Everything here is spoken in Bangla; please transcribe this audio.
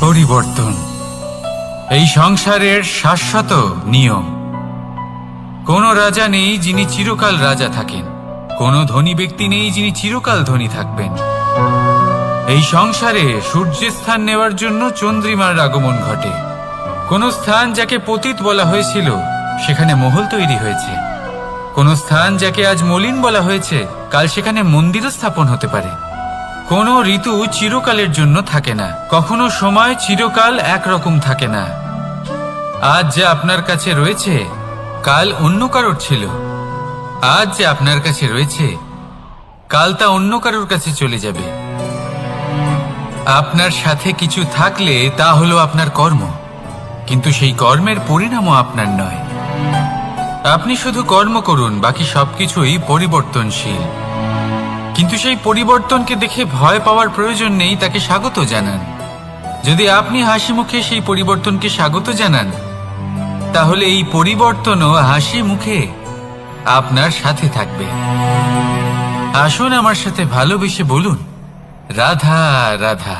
পরিবর্তন এই সংসারের শাশ্বত নিয়ম। কোনো রাজা নেই যিনি চিরকাল রাজা থাকেন, কোনো ধনী ব্যক্তি নেই যিনি চিরকাল ধনী থাকবেন। এই সংসারে সূর্যের স্থান নেওয়ার জন্য চন্দ্রিমার আগমন ঘটে। কোন স্থান যাকে পতিত বলা হয়েছিল সেখানে মহল তৈরি হয়েছে, কোন স্থান যাকে আজ মলিন বলা হয়েছে কাল সেখানে মন্দিরও স্থাপন হতে পারে। কোনো ঋতু চিরকালের জন্য থাকে না, কখনো সময় চিরকাল একরকম থাকে না। আজ যে আপনার কাছে রয়েছে কাল অন্য কারোর ছিল, আজ যে আপনার কাছে রয়েছে কাল তা অন্য কারোর কাছে চলে যাবে। আপনার সাথে কিছু থাকলে তা হলো আপনার কর্ম, কিন্তু সেই কর্মের পরিণামও আপনার নয়। আপনি শুধু কর্ম করুন, বাকি সবকিছুই পরিবর্তনশীল। কিন্তু সেই পরিবর্তনকে দেখে ভয় পাওয়ার প্রয়োজন নেই, তাকে স্বাগত জানান। যদি আপনি হাসি মুখে সেই পরিবর্তনকে স্বাগত জানান, তাহলে এই পরিবর্তনও হাসি মুখে আপনার সাথে থাকবে। আসুন আমার সাথে ভালোবেসে বলুন, রাধা রাধা।